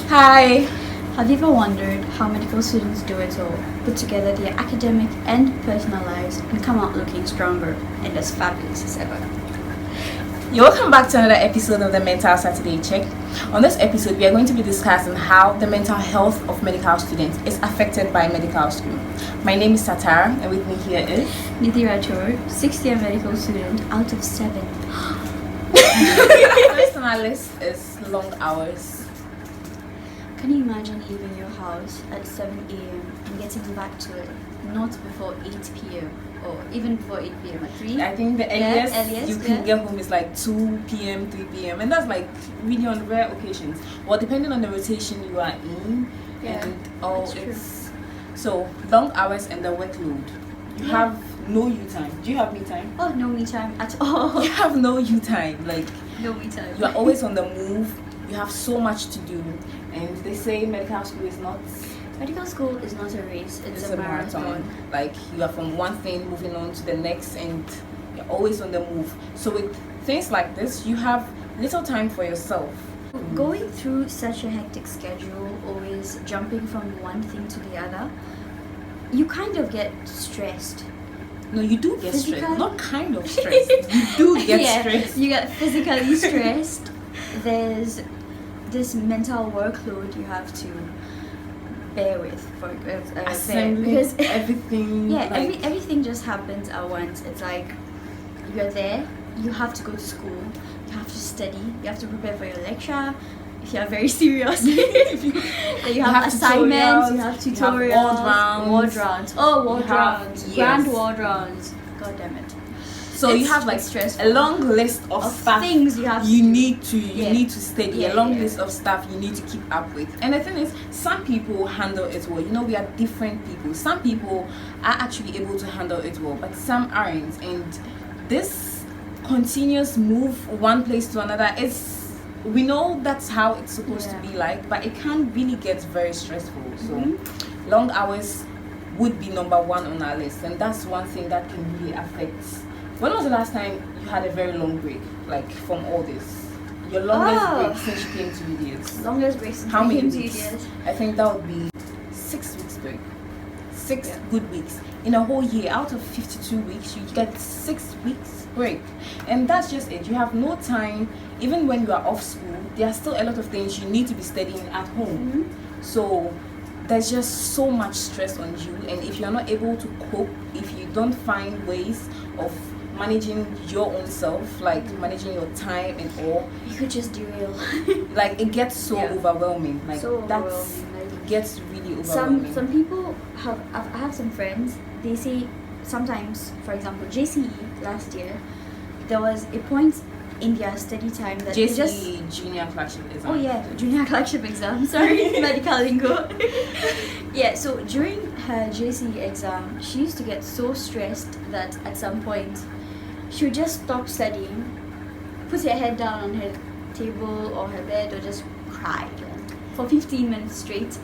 Hi. Have you ever wondered how medical students do it all? Put together their academic and personal lives and come out looking stronger and as fabulous as ever. You're welcome back to another episode of the Mental Saturday Check. On this episode, we are going to be discussing how the mental health of medical students is affected by medical school. My name is Satara, and with me here is Nidhi Rathore, 6th-year medical student out of 7. First on our list is long hours. Can you imagine leaving your house at 7 a.m. and getting back to it not before 8 p.m. or even before 8 p.m. at 3? I think the earliest you can get home is like 2 p.m., 3 p.m. and that's like really on rare occasions. Well, depending on the rotation you are in and all it's so long hours and the workload. You have no you time. Do you have me time? Oh, no me time at all. You have no you time. Like no me time. You are always on the move. You have so much to do, and they say medical school is not. Medical school is not a race, it's a marathon. Like you are from one thing moving on to the next, and you're always on the move. So with things like this, you have little time for yourself. Going through such a hectic schedule, always jumping from one thing to the other, you kind of get stressed. No, you do get stressed. Not kind of stressed. You do get stressed. You get physically stressed. There's this mental workload you have to bear with for because everything everything just happens at once. It's like you're there, you have to go to school, you have to study, you have to prepare for your lecture if you are very serious. you have assignments, you have tutorials, ward rounds, grand ward rounds. God damn it. So you have like a long list of stuff things you need to study, a long list of stuff you need to keep up with. And the thing is, some people handle it well. You know, we are different people. Some people are actually able to handle it well, but some aren't. And this continuous move one place to another is, we know that's how it's supposed to be like, but it can really get very stressful. So long hours would be number one on our list, and that's one thing that can really affect. When was the last time you had a very long break, like from all this? Your longest break since you came to UDS? Longest break since How I many came weeks? to UDS? I think that would be 6 weeks break. 6 good weeks. In a whole year, out of 52 weeks, you get 6 weeks break. And that's just it. You have no time. Even when you are off school, there are still a lot of things you need to be studying at home. So there's just so much stress on you. And if you're not able to cope, if you don't find ways of managing your own self, like managing your time and all, you could just derail. Like it gets so overwhelming. Like so it gets really overwhelming. Some people I have some friends, they say sometimes, for example, JCE last year, there was a point in their study time that JCE, junior clerkship exam. Oh yeah, junior clerkship exam. Sorry, medical lingo. Yeah, so during her JCE exam, she used to get so stressed that at some point she would just stop studying, put her head down on her table or her bed, or just cry for 15 minutes straight,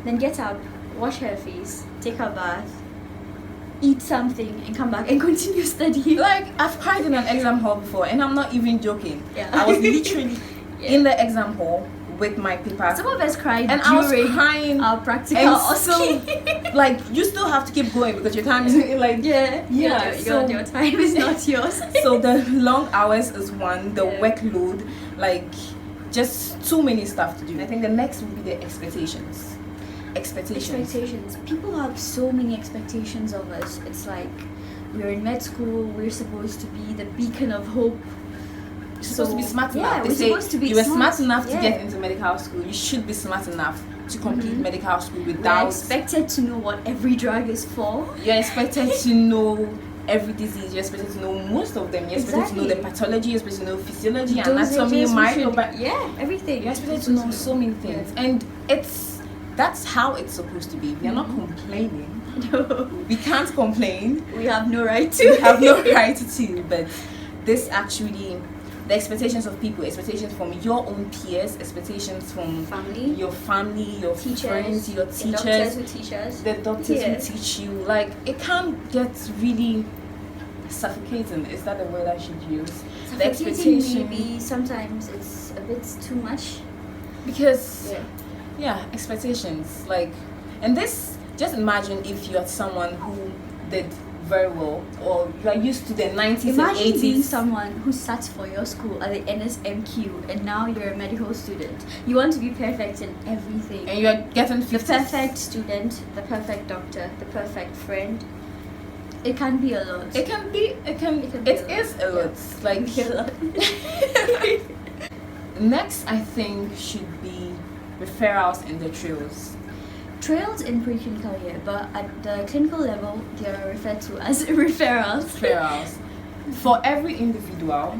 then get up, wash her face, take her bath, eat something, and come back and continue studying. Like, I've cried in an exam hall before, and I'm not even joking. Yeah. I was literally in the exam hall with my paper. Some of us cried and during I was crying our practical. So, like, you still have to keep going because your time is like your time is not yours. So the long hours is one, the workload, like just too many stuff to do. I think the next would be the expectations. People have so many expectations of us. It's like we're in med school, we're supposed to be the beacon of hope. You're supposed to be smart enough. We're supposed to be you were smart enough to get into medical school. You should be smart enough to complete medical school without. We're expected to know what every drug is for. You're expected to know every disease. You're expected to know most of them. You're expected to know the pathology. You're expected to know physiology, anatomy, microbiology. Everything. You're expected to know so many things, and that's how it's supposed to be. We are not complaining. No, we can't complain. We have no right to. We have no right to. But this actually, the expectations of people, expectations from your own peers, expectations from your family, your teachers, friends, your teachers, the doctors who teach you. Like, it can get really suffocating. Is that the word I should use? The expectation. Maybe sometimes it's a bit too much. Because expectations. Like, and this, just imagine if you're someone who did very well, or you are used to the 90s and Imagine 80s. being someone who sat for your school at the NSMQ and now you're a medical student. You want to be perfect in everything. And you're getting The 50s. perfect student, the perfect doctor, the perfect friend. It can be a lot. It is a lot. Like, It can be a lot. next, I think, should be referrals in the trails. Trails in preclinical, but at the clinical level, they are referred to as referrals. Referrals. For every individual,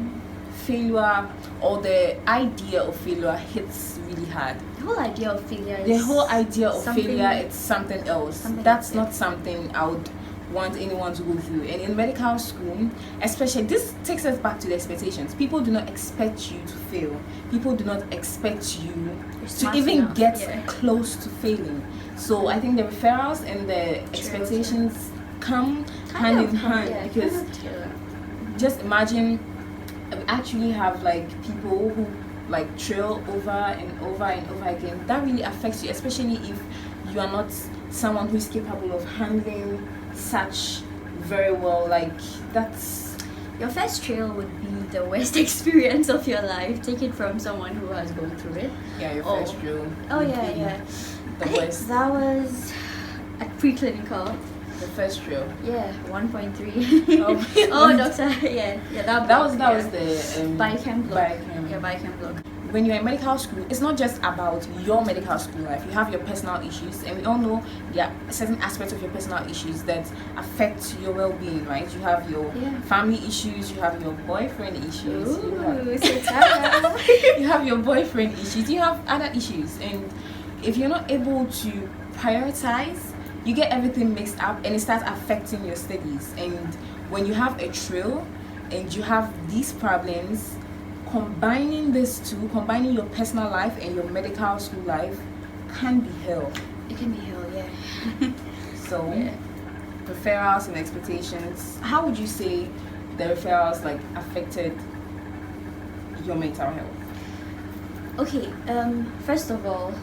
failure or the idea of failure hits really hard. The whole idea of failure is The whole idea of something- failure, it's something else. something That's else, not something I would want anyone to go through. And in medical school, especially, this takes us back to the expectations. People do not expect you to fail. People do not expect you You're to smart even enough, get yeah. close to failing. So I think the referrals and the expectations come hand in hand, because just imagine, we actually have like people who like trail over and over and over again. That really affects you, especially if you are not someone who is capable of handling such very well. Like, that's Your first trail would be the worst experience of your life. Take it from someone who has gone through it. your Oh. first drill. Oh would yeah, be yeah. The I think worst. that was at preclinical. The first drill. Yeah, 1.3. Oh, Oh, doctor. Yeah, that That block, was yeah. the Biochem block. Biochem. Yeah, biochem block. When you're in medical school, it's not just about your medical school life. You have your personal issues, and we all know there are certain aspects of your personal issues that affect your well-being, right? You have your Yeah. family issues, you have your boyfriend issues, Ooh, Satan. you have your boyfriend issues, you have other issues, and if you're not able to prioritize, you get everything mixed up, and it starts affecting your studies. And when you have a trail and you have these problems, combining your personal life and your medical school life can be hell. It can be hell, yeah. So Yeah. referrals and expectations, how would you say the referrals like affected your mental health? Okay, first of all,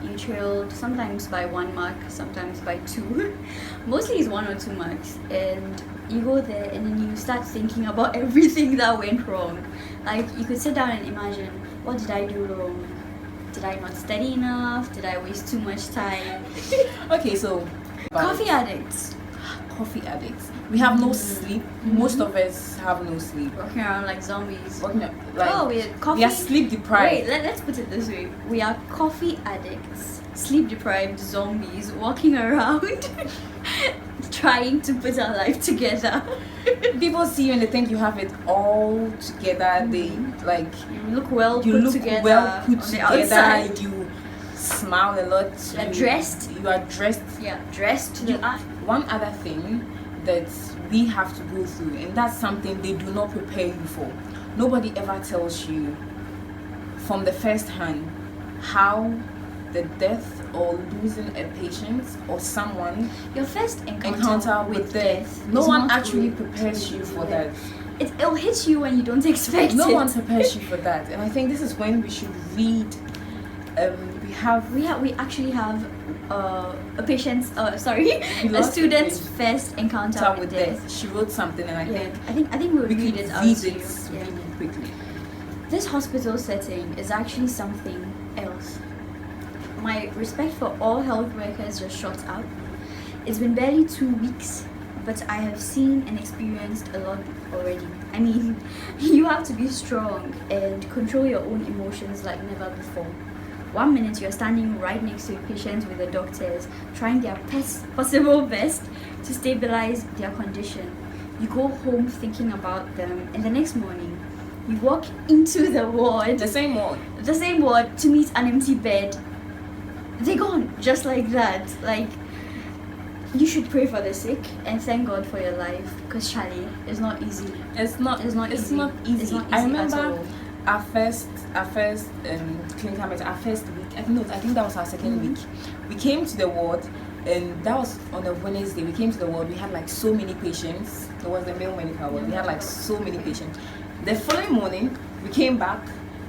you trailed sometimes by 1 mark, sometimes by 2. Mostly it's 1 or 2 marks, and you go there and then you start thinking about everything that went wrong. Like, you could sit down and imagine, what did I do wrong? Did I not study enough? Did I waste too much time? Okay, so Coffee addicts coffee addicts. We have no sleep. Most of us have no sleep. walking around like zombies. Working up, like, Oh, we're coffee. we are sleep deprived. Wait, let's put it this way. We are coffee addicts, sleep deprived zombies walking around trying to put our life together. People see you and they think you have it all together. They like You look well you put look together. well put on the together. outside. You smile a lot. You're dressed. You are dressed. Yeah, dressed to You the are. One other thing that we have to go through, and that's something they do not prepare you for. Nobody ever tells you from the first hand how the death or losing a patient or someone Your first encounter with death. No is one not actually good. prepares you for that. It'll hit you when you don't expect No it. one prepares you for that, and I think this is when we should read. We actually have a patient's We a lost student's a first encounter with death. She wrote something, and I Yeah, I think we'll we read could it out read to it you. Yeah. really quickly. This hospital setting is actually something else. My respect for all health workers just shot up. It's been barely 2 weeks, but I have seen and experienced a lot already. I mean, you have to be strong and control your own emotions like never before. 1 minute you're standing right next to a patient with the doctors, trying their possible best to stabilize their condition. You go home thinking about them, and the next morning, you walk into the ward, The same one. to meet an empty bed. They're gone, just like that. Like, you should pray for the sick and thank God for your life, because Charlie, it's not easy. It's not It's not It's easy. not easy. It's not I easy remember at all. our first clinical meeting, our first week. I think that was our second week. We came to the ward, and that was on a Wednesday. We came to the ward. We had like so many patients. It was the male medical ward. We had like so many patients. The following morning, we came back,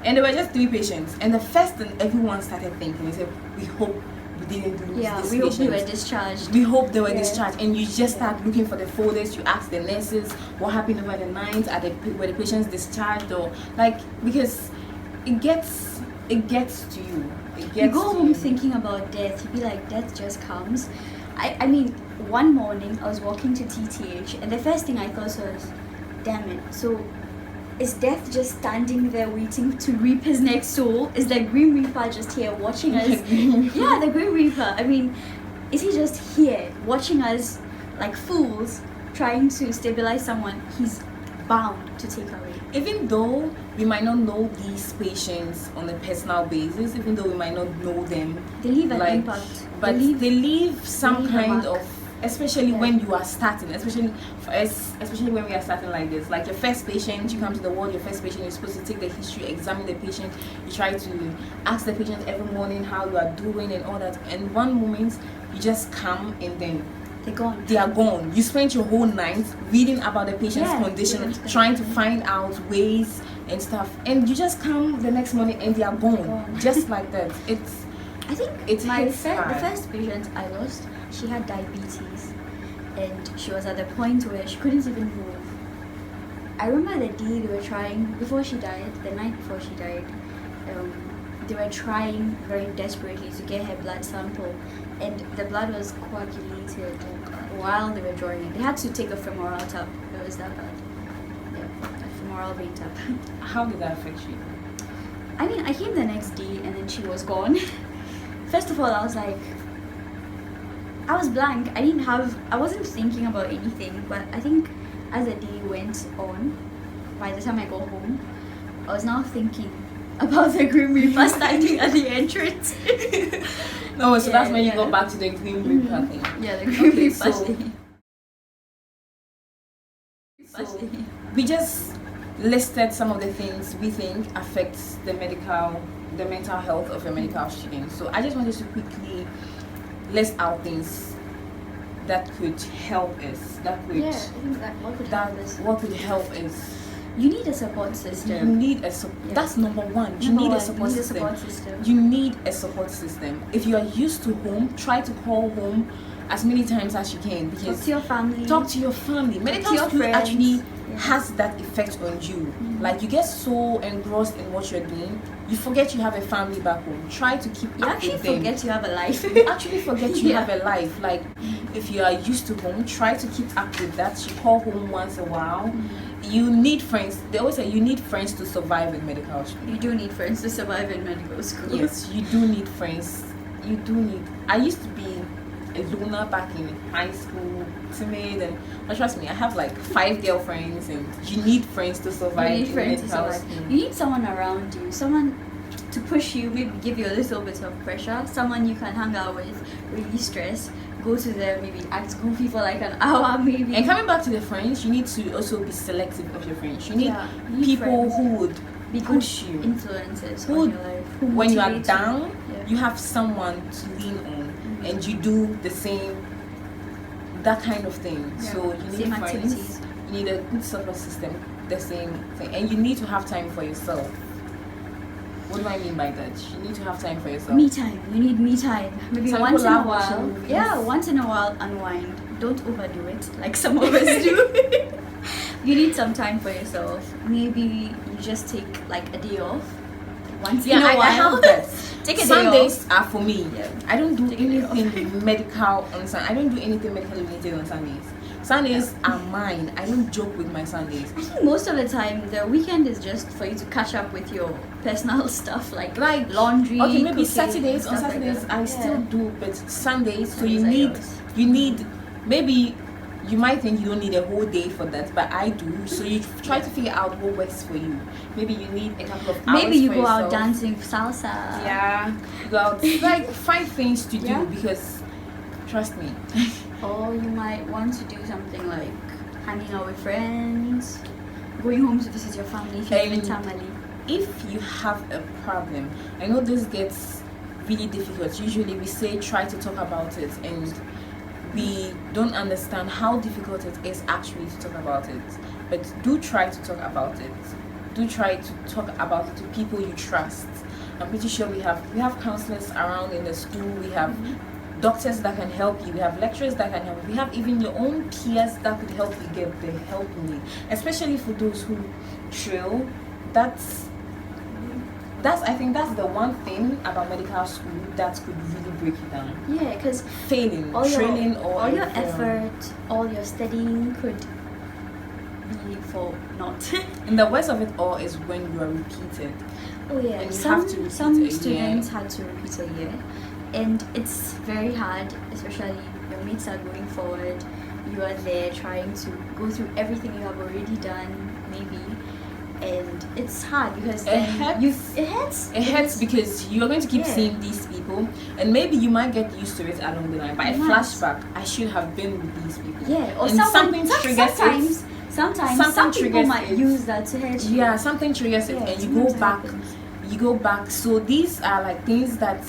And there were just 3 patients. And the first thing everyone started thinking is, we hope we didn't lose this we hope patient. they were discharged. We hope they were discharged. And you just start looking for the folders. You ask the nurses what happened over the night. Were the patients discharged? Or like, because it gets to you. You go home thinking about death. You be like, death just comes. I mean, one morning I was walking to TTH, and the first thing I thought was, damn it. So, is death just standing there waiting to reap his next soul? Is the Grim Reaper just here watching us? Yeah, the Grim Reaper. I mean, is he just here watching us like fools trying to stabilize someone he's bound to take away? Even though we might not know these patients on a personal basis, even though we might not know them, they leave an impact. But they leave some kind of, especially when you are starting, especially for us, especially when we are starting like this. Like your first patient, you come to the ward, your first patient, you're supposed to take the history, examine the patient, you try to ask the patient every morning how you are doing and all that. And one moment, you just come and then they're gone. They are gone. You spent your whole night reading about the patient's condition, trying to find out ways and stuff, and you just come the next morning and they are gone, just like that. I think the first patient I lost, she had diabetes, and she was at the point where she couldn't even move. I remember the day they were trying, before she died, the night before she died, they were trying very desperately to get her blood sample, and the blood was coagulated while they were drawing it. They had to take a femoral tap. It was that bad. Yeah, a femoral vein tap. How did that affect you? I mean, I came the next day and then she was gone. First of all, I was like, I was blank. I wasn't thinking about anything, but I think as the day went on, by the time I got home, I was now thinking about the Grim Reaper standing at the entrance. No, so that's when you go back to the Grim Reaper thing. Yeah, the Grim Reaper thing. So we just listed some of the things we think affects the mental health of a medical student. So I just wanted to quickly list out things that could help us. What could help us. You need a support system. That's number one. You need a support system. You need a support system. If you are used to home, try to call home as many times as you can, because talk to your family. Medical school actually has that effect on you. Like, you get so engrossed in what you're doing, you forget you have a family back home. Try to keep up with them. You actually forget you have a life. You actually forget you have a life. Like, if you are used to home, try to keep up with that. You call home once a while. You need friends. They always say you need friends to survive in medical school. You do need friends to survive in medical school. Yes, you do need friends. You do need. I used to be a loner back in high school, timid, but trust me, I have like 5 girlfriends, and you need friends to survive. You need friends to survive. You need someone around you, someone to push you, maybe give you a little bit of pressure, someone you can hang out with, release stress, go to them, maybe act goofy for like an hour, maybe. And coming back to the friends, you need to also be selective of your friends. You need people who would be push you, influences on your life. When you are down, you have someone to lean on, and you do the same, that kind of thing. So you need friends, activities. You need a good support system, the same thing, and you need to have time for yourself. What do I mean by that? You need to have time for yourself. Me time. You need me time. Maybe once in a while. Yeah, once in a while, unwind. Don't overdo it like some of us do. You need some time for yourself. Maybe you just take like a day off. Once in a while. I have that. Take a Sundays day off. Are for me. Yeah. I don't do anything medical on Sundays. I don't do anything medically related on Sundays. Sundays are mine. I don't joke with my Sundays. I think most of the time the weekend is just for you to catch up with your personal stuff, like laundry. Okay, maybe Saturdays. On Saturdays I still do, but Sundays. So you need maybe. You might think you don't need a whole day for that, but I do. So you try to figure out what works for you. Maybe you need a couple of hours. Maybe you go out dancing salsa. Yeah, you go out. Like, find things to do, because trust me. Or you might want to do something like hanging out with friends, going home to visit your family if you live in Tamale. If you have a problem, I know this gets really difficult. Usually we say try to talk about it, and we don't understand how difficult it is actually to talk about it. But do try to talk about it. do try to talk about it to people you trust. I'm pretty sure we have counselors around in the school. We have doctors that can help you. We have lecturers that can help you. We have even your own peers that could help you get the help you need. Especially for those who trail. I think that's the one thing about medical school that could really break you down. Yeah, because failing, all your fail. effort, all your studying could be for naught. And the worst of it all is when you are repeated. Oh yeah, And you some have to repeat students had to repeat a year, and it's very hard, especially your mates are going forward. You are there trying to go through everything you have already done, maybe. And it's hard because It hurts. It hurts because you're going to keep seeing these people, and maybe you might get used to it along the line. But a flashback, I should have been with these people. Yeah, or and something triggers it. Sometimes some people might use that to hurt you. Yeah, something triggers it, and you go back. Happens. You go back. So these are like things that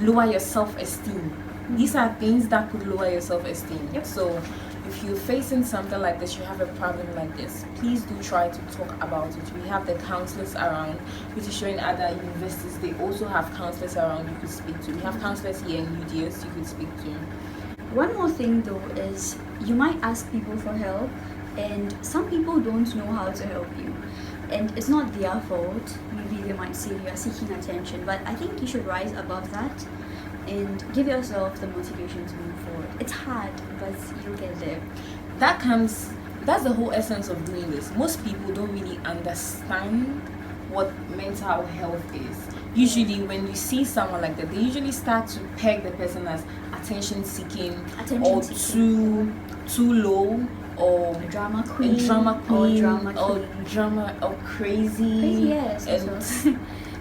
lower your self-esteem. These are things that could lower your self-esteem. Yep. So if you're facing something like this, you have a problem like this, please do try to talk about it. We have the counselors around, which is showing other universities. They also have counselors around you could speak to. We have counselors here in UDS you could speak to. One more thing though is you might ask people for help, and some people don't know how to help you. And it's not their fault. Maybe they might say you are seeking attention, but I think you should rise above that and give yourself the motivation to move forward. It's hard, but you'll get there. That's the whole essence of doing this. Most people don't really understand what mental health is. Usually when you see someone like that, they usually start to peg the person as attention seeking or too low, or a drama queen, or crazy. Yes, and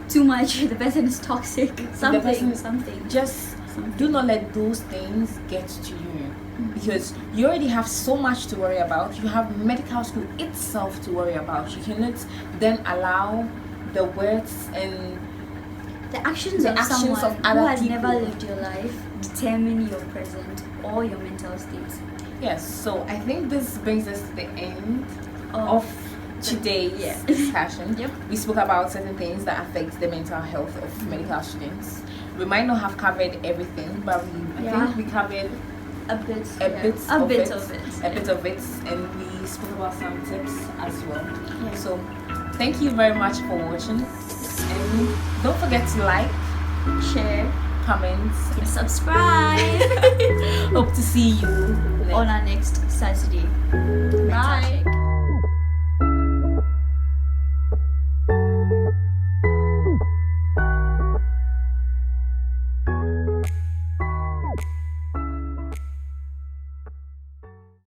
too much. The person is toxic. Something. Just do not let those things get to you, because you already have so much to worry about. You have medical school itself to worry about. You cannot then allow the words and the actions of someone who has never lived your life determine your present or your mental state. Yes, so I think this brings us to the end of today's discussion. Yep. We spoke about certain things that affect the mental health of medical students. We might not have covered everything, but I think we covered a bit of it, and we spoke about some tips as well. Yeah. So thank you very much for watching, and don't forget to like, share, comment, subscribe. Hope to see you on our next Saturday. Bye.